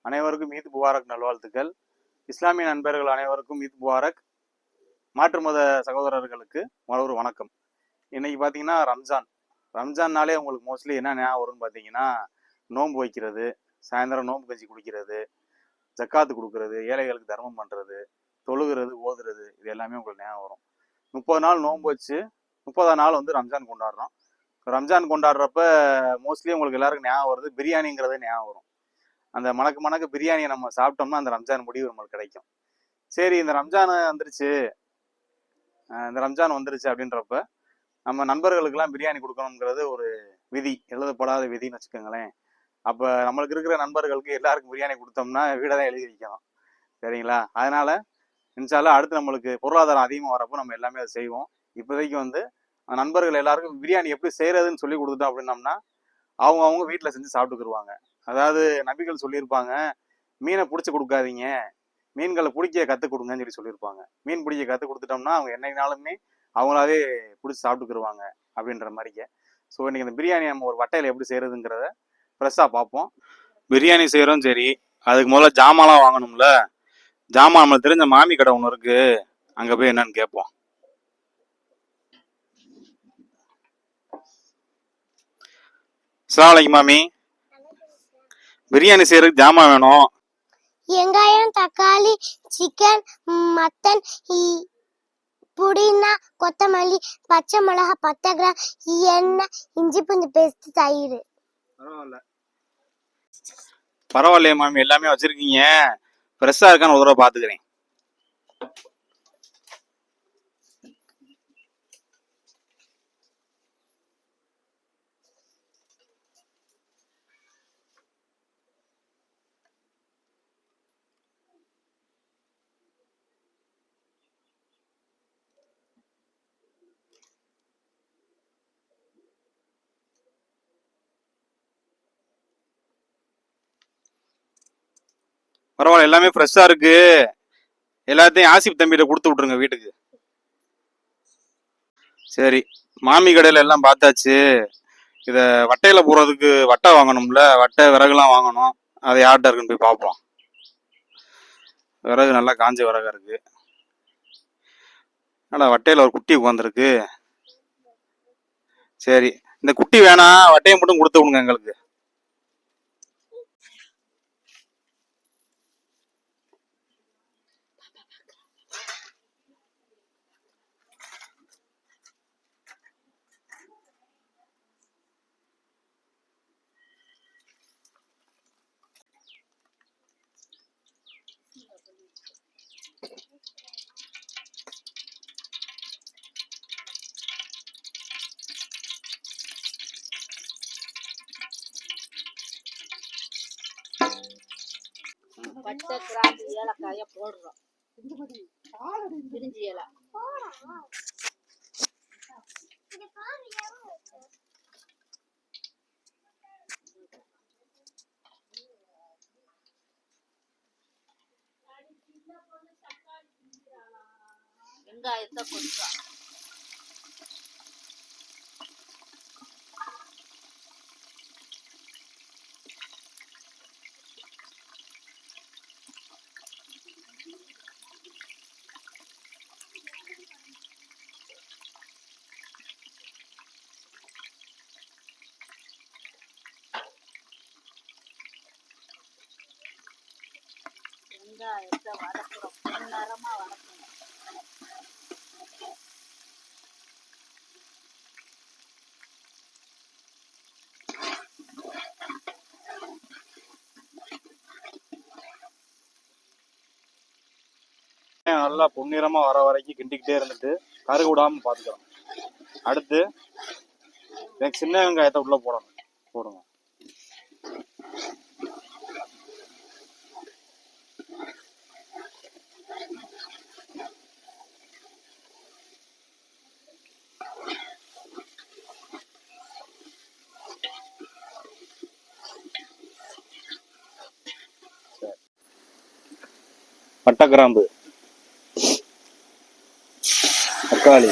அனைவருக்கும் ஈத் முபாரக் நல்வாழ்த்துக்கள். இஸ்லாமிய நண்பர்கள் அனைவருக்கும் ஈத் முபாரக். மாற்று மத சகோதரர்களுக்கு ஒரு வணக்கம். இன்னைக்கு பார்த்தீங்கன்னா ரம்ஜான்னாலே உங்களுக்கு மோஸ்ட்லி என்ன ஞாபகம் வரும்னு பார்த்தீங்கன்னா, நோன்பு வைக்கிறது, சாயந்தரம் நோன்பு கஞ்சி குடிக்கிறது, ஜக்காத்து கொடுக்கறது, ஏழைகளுக்கு தர்மம் பண்ணுறது, தொழுகிறது, ஓதுறது, இது எல்லாமே உங்களுக்கு ஞாபகம் வரும். 30 நாள் நோன்பு வச்சு 30ஆம் நாள் ரம்ஜான் கொண்டாடுறோம். ரம்ஜான் கொண்டாடுறப்ப மோஸ்ட்லி உங்களுக்கு எல்லாருக்கும் ஞாபகம் வருது பிரியாணிங்கிறது ஞாபகம் வரும். அந்த மணக்கு பிரியாணியை நம்ம சாப்பிட்டோம்னா அந்த ரம்ஜான் முடிவு நம்மளுக்கு கிடைக்கும். சரி, இந்த ரம்ஜான் வந்துருச்சு அப்படின்றப்ப நம்ம நண்பர்களுக்கெல்லாம் பிரியாணி கொடுக்கணுங்கிறது ஒரு விதி, எழுதப்படாத விதின்னு வச்சுக்கோங்களேன். அப்போ நம்மளுக்கு இருக்கிற நண்பர்களுக்கு எல்லாருக்கும் பிரியாணி கொடுத்தோம்னா வீடை தான் எழுதி வைக்கணும், சரிங்களா? அதனால இன்ஷால்லா அடுத்து நம்மளுக்கு பொருளாதாரம் அதிகமாக வரப்போ நம்ம எல்லாமே அதை செய்வோம். இப்போதைக்கு நண்பர்கள் எல்லாருக்கும் பிரியாணி எப்படி செய்யறதுன்னு சொல்லி கொடுத்துட்டோம் அப்படின்னம்னா அவங்க வீட்டில் செஞ்சு சாப்பிட்டுக்குருவாங்க. அதாவது நபிகள் சொல்லியிருப்பாங்க, மீனை பிடிச்சி கொடுக்காதீங்க, மீன்களை பிடிக்க கற்றுக் கொடுங்கன்னு சொல்லியிருப்பாங்க. மீன் பிடிக்க கற்றுக் கொடுத்துட்டோம்னா அவங்க என்னைக்குனாலுமே அவங்களாவே பிடிச்சி சாப்பிட்டுக்குருவாங்க அப்படின்ற மாதிரிக்க. ஸோ இன்னைக்கு இந்த பிரியாணி நம்ம ஒரு வட்டையில் எப்படி செய்யறதுங்கிறத ஃப்ரெஷ்ஷாக பார்ப்போம். பிரியாணி செய்கிறோம் சரி, அதுக்கு முதல்ல ஜாமான்லாம் வாங்கணும்ல. ஜாமான் நம்மளுக்கு தெரிஞ்ச மாமி கடை ஒன்று இருக்கு, அங்கே போய் என்னன்னு கேட்போம். அஸ்ஸலாமு அலைக்கும் மாமி, பிரியாணி செய்யறதுக்கு ஜாமான் வேணும். வெங்காயம், தக்காளி, சிக்கன், மட்டன், புதினா, கொத்தமல்லி, பச்சை மிளகாய், 10 கிராம் எண்ணெய், இஞ்சி பூண்டு பேஸ்ட், தயிர். பரவாயில்லையே மாமி, எல்லாமே வச்சிருக்கீங்க. ஃப்ரெஷ்ஷாக இருக்கான்னு ஒரு தடவை பார்த்துக்கிறேன். பரவாயில்ல, எல்லாமே ஃப்ரெஷ்ஷாக இருக்கு. எல்லாத்தையும் ஆசிப் தம்பிகிட்ட கொடுத்து விட்ருங்க வீட்டுக்கு. சரி, மாமி கடையில் எல்லாம் பார்த்தாச்சு. இதை வட்டையில் போடுறதுக்கு வட்டை வாங்கணும்ல, வட்டை விறகுலாம் வாங்கணும். அதை யார்கிட்ட இருக்குன்னு போய் பார்ப்போம். விறகு நல்லா காஞ்ச விறகா இருக்கு. ஆனால் வட்டையில் ஒரு குட்டி உட்காந்துருக்கு. சரி, இந்த குட்டி வேணாம், வட்டையை மட்டும் கொடுத்து விடுங்க எங்களுக்கு. பட்டை, கிராம்பு, ஏலக்காய போடுறோம். பிரிஞ்சி இலை வெங்காயத்தை கொஞ்சம் வெங்காயத்தை வதக்குறோம். பொன்னிறமா வதக்கணும். நல்லா பொன்னிறமா வர வரைக்கும் கிண்டிக்கிட்டே இருந்துட்டு கருகு விடாம பார்த்துக்கிறோம். அடுத்து எனக்கு சின்ன வெங்காயத்தை உள்ள போடுங்க. பட்டை, கிராம்பு, தக்காளி,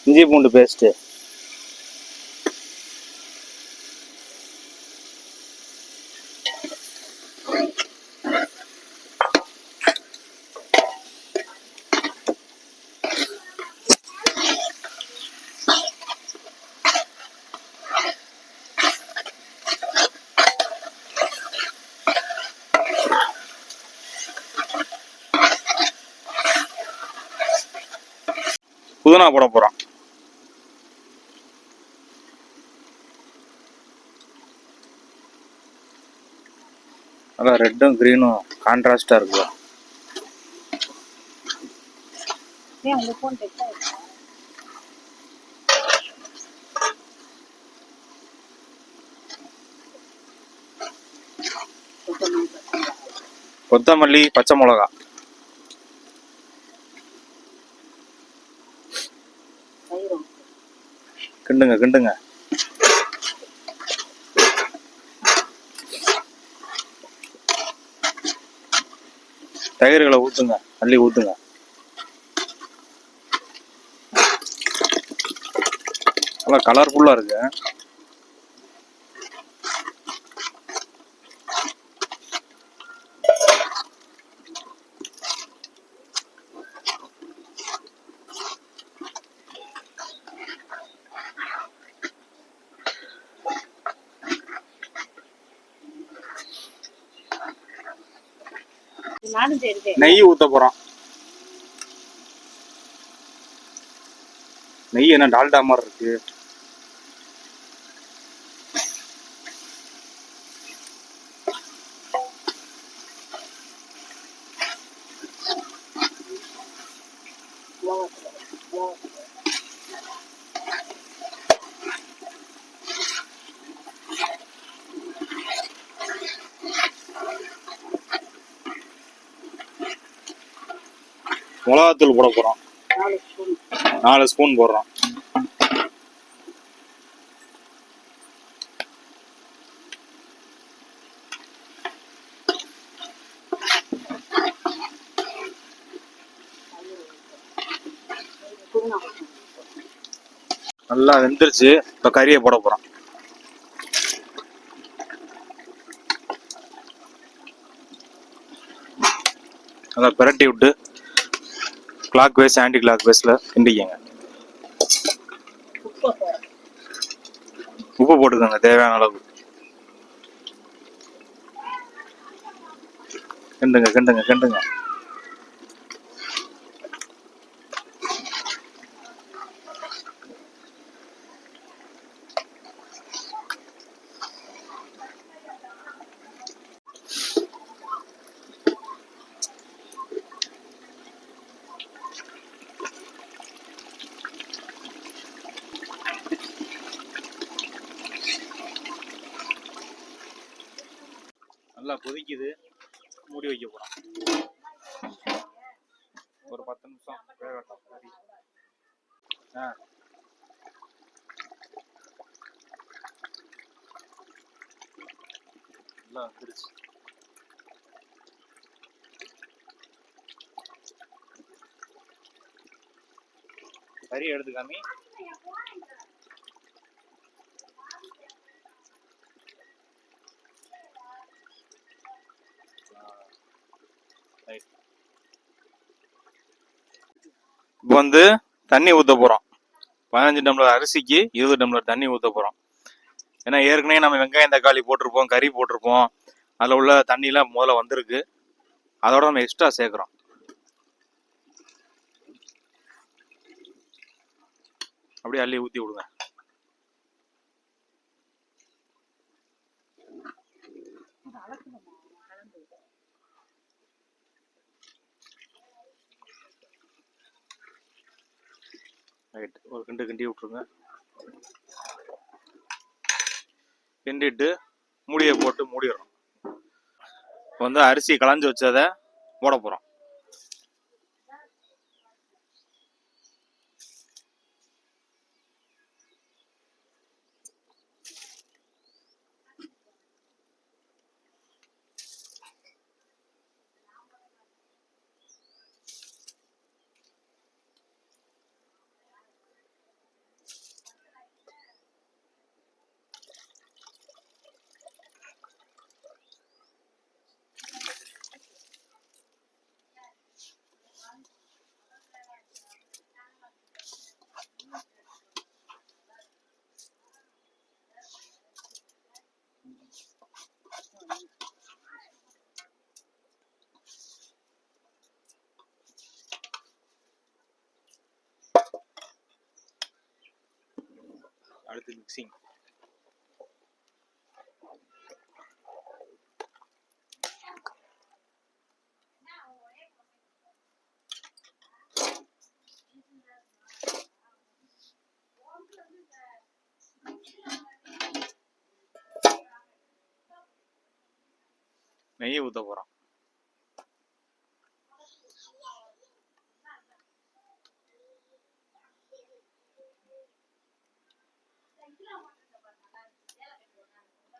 இஞ்சி பூண்டு பேஸ்ட்டு, புதினா போட போகிறோம். அதான் ரெட்டும் க்ரீனும் கான்ட்ராஸ்டாக இருக்குல்ல. ஏன் உங்க ஃபோன் டெக்ட் ஆயிடுச்சா? கொத்தமல்லி, பச்சை மிளகா, தயிர் கிண்டுங்க கிண்டுங்க. தயிர்களை ஊற்றுங்க, அள்ளி ஊற்றுங்க. நல்லா கலர்ஃபுல்லாக இருக்கு. நானும் சரி. நெய் ஊற்ற போகிறோம். நெய் என்ன டால்டா மாதிரி இருக்கு. மிளகாத்தூள் போட போகிறோம். 4 ஸ்பூன் போடுறோம். நல்லா வெந்துருச்சு. இப்போ கறியை போட போகிறோம். நல்லா பிரட்டி விட்டு கிளாக் வைஸ் ஆன்டி கிளாக் வைஸில் கிண்டிக்கங்க. உப்பு போட்டுக்கோங்க தேவையான அளவு. கிண்டுங்க கிண்டுங்க கிண்டுங்க. நல்லா கொதிக்குது. மூடி வைக்க போகிறோம். ஒரு 10 நிமிஷம் வேகட்டும் கறி. நல்லா வந்துருச்சு. கறி எடுத்துக்காமி. இப்போ வந்து தண்ணி ஊற்ற போகிறோம். 15 டம்ளர் அரிசிக்கு 20 டம்ளர் தண்ணி ஊற்ற போகிறோம். ஏன்னா ஏற்கனவே நம்ம வெங்காயம் தக்காளி போட்டிருப்போம், கறி போட்டிருப்போம். அதில் உள்ள தண்ணியெலாம் முதல்ல வந்திருக்கு. அதோட நம்ம எக்ஸ்ட்ரா சேர்க்குறோம். அப்படியே அள்ளி ஊற்றி விடுங்க. ரைட், ஒரு கிண்டி விட்டுருங்க. கிண்டிட்டு மூடியை போட்டு மூடிடுறோம். இப்போ வந்து அரிசி களைஞ்சி வச்சதை போட போகிறோம். அடுத்து மிக்சிங். நெய்யை ஊற்ற போகிறோம்.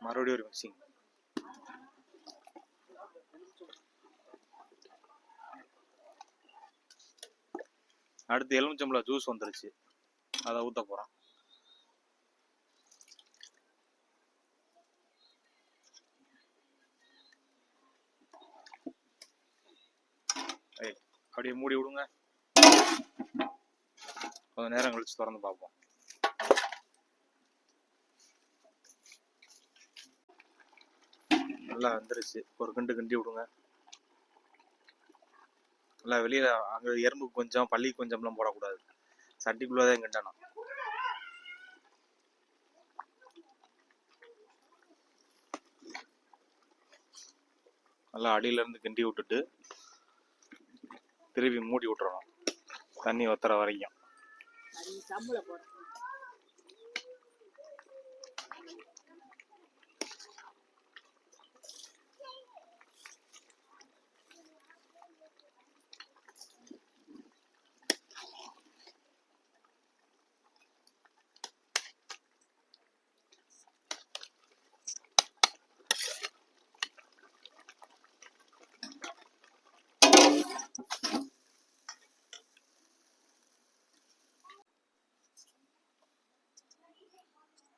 மறுபடியும் ஒரு மிக்சிங். அடுத்து எலுமிச்சம்பழம் ஜூஸ் வந்துருச்சு, அதை ஊற்ற போகிறோம். அப்படியே மூடி விடுங்க. கொஞ்சம் நேரம் கழிச்சு திறந்து பார்ப்போம். நல்லா வந்துருச்சு. ஒரு கிண்டு கிண்டி விடுங்க. நல்லா வெளியில அங்கே எறும்புக்கு கொஞ்சம் பள்ளிக்கு கொஞ்சம்லாம் போடக்கூடாது, சட்டிக்குள்ளதான் கிண்டணும். நல்லா அடியிலேருந்து கிண்டி விட்டுட்டு திருப்பி மூடி விட்டுறணும், தண்ணி வத்துற வரைக்கும்.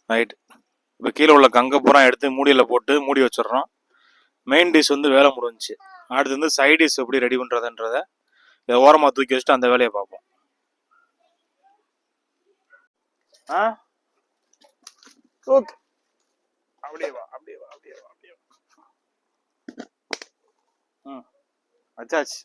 ரைட். இப்போ கீழே உள்ள கங்கப்புறம் எடுத்து மூடியில் போட்டு மூடி வச்சிடுறோம். மெயின் டிஷ் வந்து வேலை முடிஞ்சிச்சு. அடுத்து வந்து சைட் டிஷ் எப்படி ரெடி பண்ணுறதுன்றதை இதை ஓரமாக தூக்கி வச்சுட்டு அந்த வேலையை பார்ப்போம். ஓகே, அப்படியே வா, அப்படியே வா, அப்படியே வா, அப்படியே வா. வச்சாச்சு.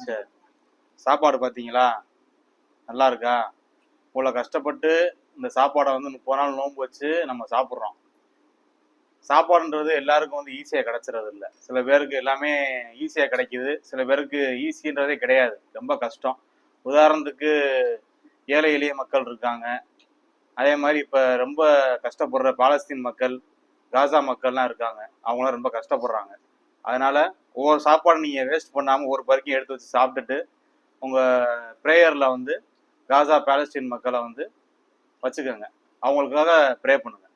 சரி, சாப்பாடு பார்த்தீங்களா? நல்லா இருக்கா? இவ்வளோ கஷ்டப்பட்டு இந்த சாப்பாடை வந்து 30 நாள் நோன்பு வச்சு நம்ம சாப்பிட்றோம். சாப்பாடுன்றது எல்லாருக்கும் வந்து ஈஸியாக கிடைச்சிறது இல்லை. சில பேருக்கு எல்லாமே ஈஸியாக கிடைக்குது, சில பேருக்கு ஈஸின்றதே கிடையாது, ரொம்ப கஷ்டம். உதாரணத்துக்கு ஏழை எளிய மக்கள் இருக்காங்க. அதே மாதிரி இப்போ ரொம்ப கஷ்டப்படுற பாலஸ்தீன் மக்கள், காசா மக்கள்லாம் இருக்காங்க. அவங்களாம் ரொம்ப கஷ்டப்படுறாங்க. அதனால ஒவ்வொரு சாப்பாடு நீங்கள் வேஸ்ட் பண்ணாமல் ஒரு பருக்கையும் எடுத்து வச்சு சாப்பிட்டுட்டு உங்கள் ப்ரேயரில் வந்து காசா பாலஸ்தீன் மக்களை வந்து வச்சுக்கோங்க. அவங்களுக்காக ப்ரே பண்ணுங்க.